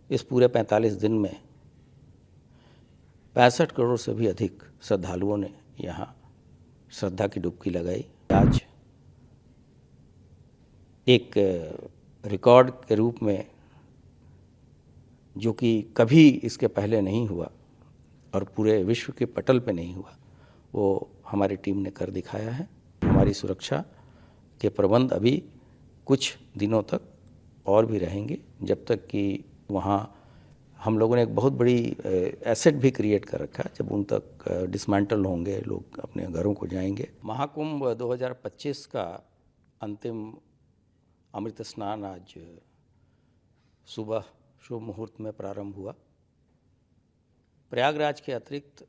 इस पूरे 45 दिन में 65 करोड़ से भी अधिक श्रद्धालुओं ने यहाँ श्रद्धा की डुबकी लगाई। आज एक रिकॉर्ड के रूप में, जो कि कभी इसके पहले नहीं हुआ और पूरे विश्व के पटल पे नहीं हुआ, वो हमारी टीम ने कर दिखाया है। हमारी सुरक्षा के प्रबंध अभी कुछ दिनों तक और भी रहेंगे, जब तक कि वहाँ हम लोगों ने एक बहुत बड़ी एसेट भी क्रिएट कर रखा है। जब उन तक डिसमेंटल होंगे, लोग अपने घरों को जाएंगे। महाकुंभ 2025 का अंतिम अमृत स्नान आज सुबह शुभ मुहूर्त में प्रारंभ हुआ। प्रयागराज के अतिरिक्त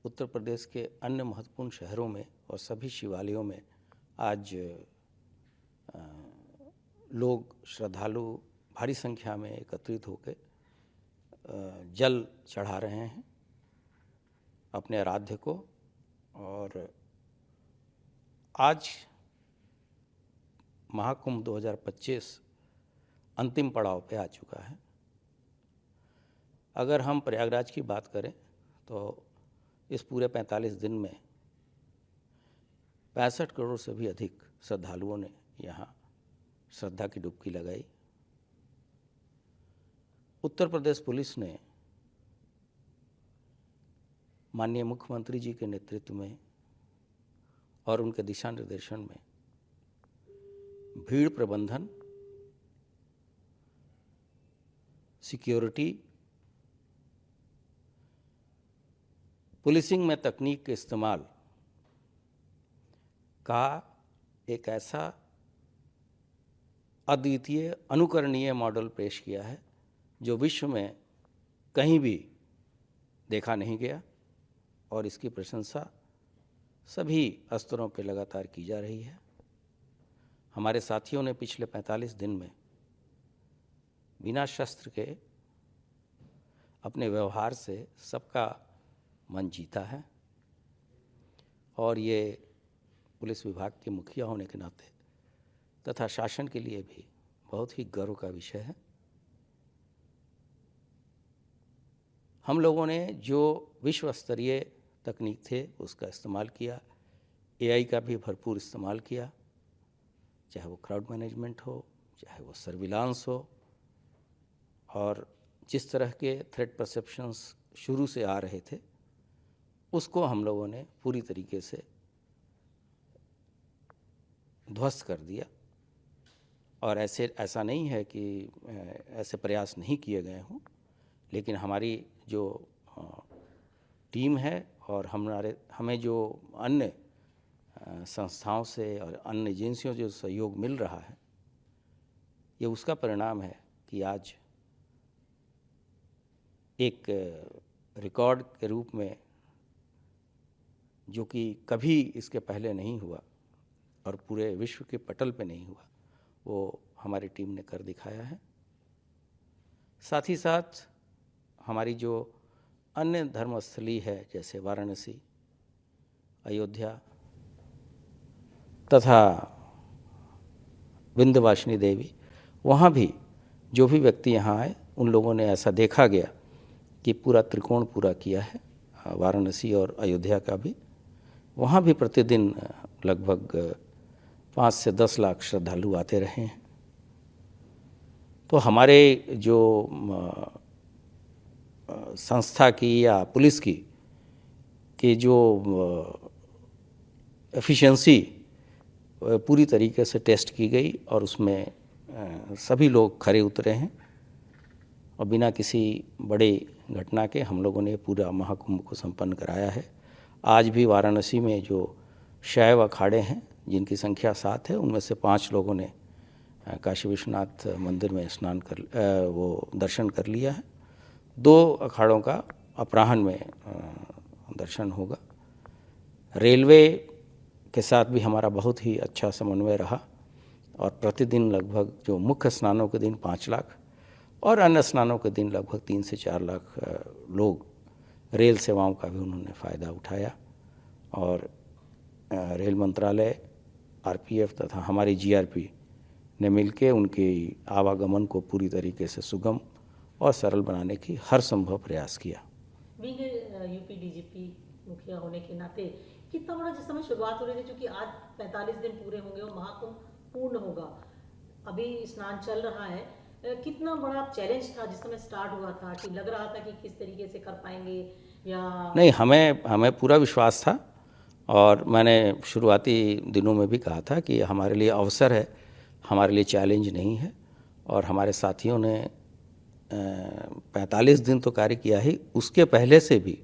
उत्तर प्रदेश के अन्य महत्वपूर्ण शहरों में और सभी शिवालयों में आज लोग, श्रद्धालु भारी संख्या में एकत्रित होकर जल चढ़ा रहे हैं अपने आराध्य को। और आज महाकुंभ 2025 अंतिम पड़ाव पे आ चुका है। अगर हम प्रयागराज की बात करें तो इस पूरे 45 दिन में 65 करोड़ से भी अधिक श्रद्धालुओं ने यहाँ श्रद्धा की डुबकी लगाई। उत्तर प्रदेश पुलिस ने माननीय मुख्यमंत्री जी के नेतृत्व में और उनके दिशा निर्देशन में भीड़ प्रबंधन, सिक्योरिटी, पुलिसिंग में तकनीक के इस्तेमाल का एक ऐसा अद्वितीय, अनुकरणीय मॉडल पेश किया है जो विश्व में कहीं भी देखा नहीं गया, और इसकी प्रशंसा सभी स्तरों पर लगातार की जा रही है। हमारे साथियों ने पिछले 45 दिन में बिना शस्त्र के अपने व्यवहार से सबका मन जीता है, और ये पुलिस विभाग के मुखिया होने के नाते तथा शासन के लिए भी बहुत ही गर्व का विषय है। हम लोगों ने जो विश्व स्तरीय तकनीक थे उसका इस्तेमाल किया, एआई का भी भरपूर इस्तेमाल किया, चाहे वो क्राउड मैनेजमेंट हो, चाहे वो सर्विलांस हो, और जिस तरह के थ्रेट परसेप्शंस शुरू से आ रहे थे उसको हम लोगों ने पूरी तरीके से ध्वस्त कर दिया। और ऐसा नहीं है कि ऐसे प्रयास नहीं किए गए हों, लेकिन हमारी जो टीम है और हमें जो अन्य संस्थाओं से और अन्य एजेंसियों से जो सहयोग मिल रहा है, ये उसका परिणाम है कि आज एक रिकॉर्ड के रूप में, जो कि कभी इसके पहले नहीं हुआ और पूरे विश्व के पटल पे नहीं हुआ, वो हमारी टीम ने कर दिखाया है। साथ ही साथ हमारी जो अन्य धर्मस्थली है, जैसे वाराणसी, अयोध्या तथा विंध्यवासिनी देवी, वहाँ भी जो भी व्यक्ति यहाँ आए, उन लोगों ने ऐसा देखा गया कि पूरा त्रिकोण पूरा किया है, वाराणसी और अयोध्या का भी। वहाँ भी प्रतिदिन लगभग 5 से 10 लाख श्रद्धालु आते रहे हैं। तो हमारे जो संस्था की या पुलिस की जो एफिशिएंसी पूरी तरीके से टेस्ट की गई, और उसमें सभी लोग खरे उतरे हैं, और बिना किसी बड़े घटना के हम लोगों ने पूरा महाकुंभ को संपन्न कराया है। आज भी वाराणसी में जो शैव अखाड़े हैं, जिनकी संख्या 7 है, उनमें से 5 लोगों ने काशी विश्वनाथ मंदिर में वो दर्शन कर लिया है। 2 अखाड़ों का अपराह्न में दर्शन होगा। रेलवे के साथ भी हमारा बहुत ही अच्छा समन्वय रहा, और प्रतिदिन लगभग जो मुख्य स्नानों के दिन 5 लाख और अन्य स्नानों के दिन लगभग 3 से 4 लाख लोग रेल सेवाओं का भी उन्होंने फ़ायदा उठाया। और रेल मंत्रालय, आरपीएफ तथा हमारी जीआरपी ने मिलके उनके आवागमन को पूरी तरीके से सुगम और सरल बनाने की हर संभव प्रयास किया। बीइंग यूपी डीजीपी मुखिया होने के नाते कितना बड़ा, जिस समय शुरुआत हो रही थी, क्योंकि आज 45 दिन पूरे होंगे और महाकुंभ पूर्ण होगा, अभी स्नान चल रहा है, कितना बड़ा चैलेंज था जिस समय स्टार्ट हुआ था, कि लग रहा था कि किस तरीके से कर पाएंगे या नहीं, हमें पूरा विश्वास था और मैंने शुरुआती दिनों में भी कहा था कि हमारे लिए अवसर है, हमारे लिए चैलेंज नहीं है। और हमारे साथियों ने 45 दिन तो कार्य किया ही, उसके पहले से भी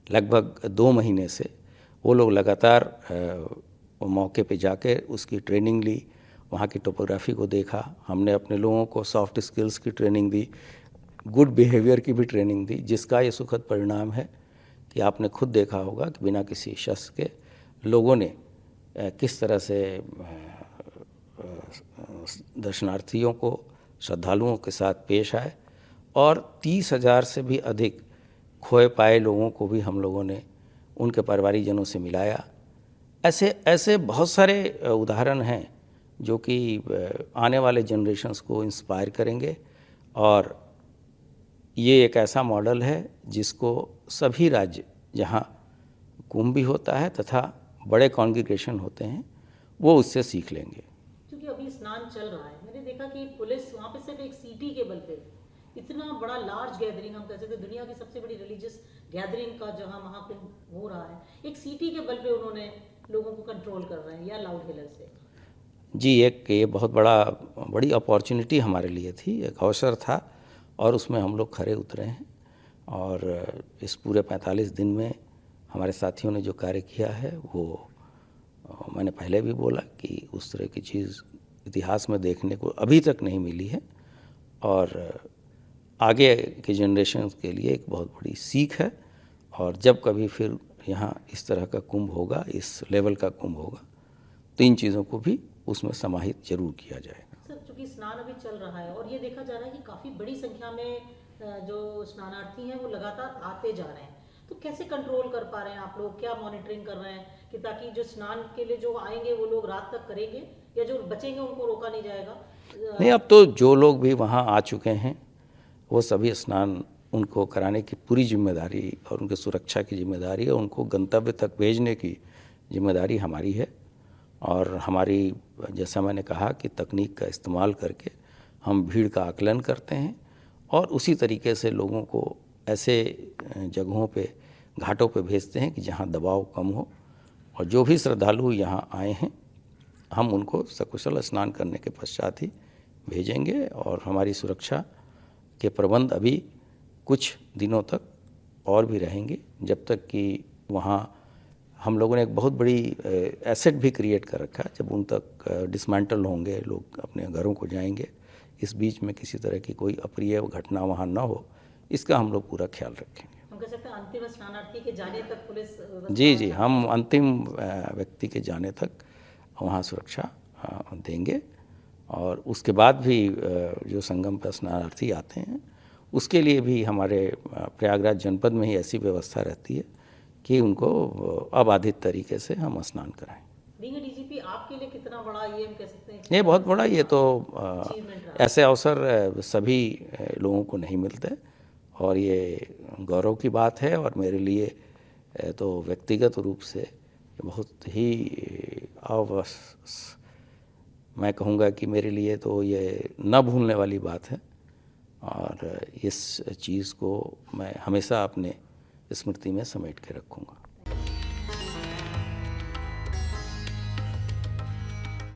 लगभग 2 महीने से वो लोग लगातार मौके पे जाके उसकी ट्रेनिंग ली, वहाँ की टोपोग्राफी को देखा। हमने अपने लोगों को सॉफ्ट स्किल्स की ट्रेनिंग दी, गुड बिहेवियर की भी ट्रेनिंग दी, जिसका ये सुखद परिणाम है कि आपने खुद देखा होगा कि बिना किसी शस्त्र के लोगों ने किस तरह से दर्शनार्थियों को, श्रद्धालुओं के साथ पेश आए और 30,000 से भी अधिक खोए पाए लोगों को भी हम लोगों ने उनके परिवारीजनों से मिलाया। ऐसे ऐसे बहुत सारे उदाहरण हैं जो कि आने वाले जनरेशन्स को इंस्पायर करेंगे और ये एक ऐसा मॉडल है जिसको सभी राज्य जहाँ कुंभ भी होता है तथा बड़े कॉन्ग्रीगेशन होते हैं वो उससे सीख लेंगे। क्योंकि अभी स्नान चल रहा है, मैंने देखा कि पुलिस वहाँ पे सिर्फ एक सीटी के बल पे इतना बड़ा लार्ज गैदरिंग, हम कह सकते हैं दुनिया की सबसे बड़ी रिलीजियस गैदरिंग का जहाँ महाकुंभ हो रहा है, एक सीटी के बल पे उन्होंने लोगों को कंट्रोल कर रहे हैं या लाउड हेलर से। जी, एक ये बहुत बड़ी अपॉर्चुनिटी हमारे लिए थी, एक अवसर था और उसमें हम लोग खरे उतरे हैं। और इस पूरे 45 दिन में हमारे साथियों ने जो कार्य किया है वो मैंने पहले भी बोला कि उस तरह की चीज़ इतिहास में देखने को अभी तक नहीं मिली है और आगे के जनरेशन के लिए एक बहुत बड़ी सीख है। और जब कभी फिर यहाँ इस तरह का कुंभ होगा, इस लेवल का कुंभ होगा, तो इन चीज़ों को भी उसमें समाहित जरूर किया जाएगा। सर, चूँकि स्नान अभी चल रहा है और ये देखा जा रहा है कि काफ़ी बड़ी संख्या में जो स्नानार्थी हैं वो लगातार आते जा रहे हैं, तो कैसे कंट्रोल कर पा रहे हैं आप लोग, क्या मॉनिटरिंग कर रहे हैं कि ताकि जो स्नान के लिए जो आएंगे वो लोग रात तक करेंगे या जो बचेंगे उनको रोका नहीं जाएगा? नहीं, अब तो जो लोग भी वहाँ आ चुके हैं वो सभी स्नान उनको कराने की पूरी जिम्मेदारी और उनके सुरक्षा की जिम्मेदारी है, उनको गंतव्य तक भेजने की जिम्मेदारी हमारी है। और हमारी, जैसा मैंने कहा कि तकनीक का इस्तेमाल करके हम भीड़ का आकलन करते हैं और उसी तरीके से लोगों को ऐसे जगहों पे, घाटों पे भेजते हैं कि जहाँ दबाव कम हो। और जो भी श्रद्धालु यहाँ आए हैं हम उनको सकुशल स्नान करने के पश्चात ही भेजेंगे। और हमारी सुरक्षा के प्रबंध अभी कुछ दिनों तक और भी रहेंगे, जब तक कि वहाँ हम लोगों ने एक बहुत बड़ी एसेट भी क्रिएट कर रखा है। जब उन तक डिसमेंटल होंगे, लोग अपने घरों को जाएंगे, इस बीच में किसी तरह की कोई अप्रिय घटना वहाँ ना हो, इसका हम लोग पूरा ख्याल रखेंगे। हम कह सकते हैं अंतिम स्नानार्थी के जाने तक पुलिस जी, हम अंतिम व्यक्ति के जाने तक वहाँ सुरक्षा देंगे। और उसके बाद भी जो संगम पर स्नानार्थी आते हैं उसके लिए भी हमारे प्रयागराज जनपद में ही ऐसी व्यवस्था रहती है कि उनको अबाधित तरीके से हम स्नान कराएं। बीइंग डीजीपी आपके लिए कितना बड़ा ये हम कह सकते हैं? ये बहुत बड़ा, ये तो ऐसे अवसर सभी लोगों को नहीं मिलते और ये गौरव की बात है। और मेरे लिए तो व्यक्तिगत रूप से बहुत ही मैं कहूँगा कि मेरे लिए तो ये न भूलने वाली बात है और इस चीज़ को मैं हमेशा अपने स्मृति में समेट के रखूँगा।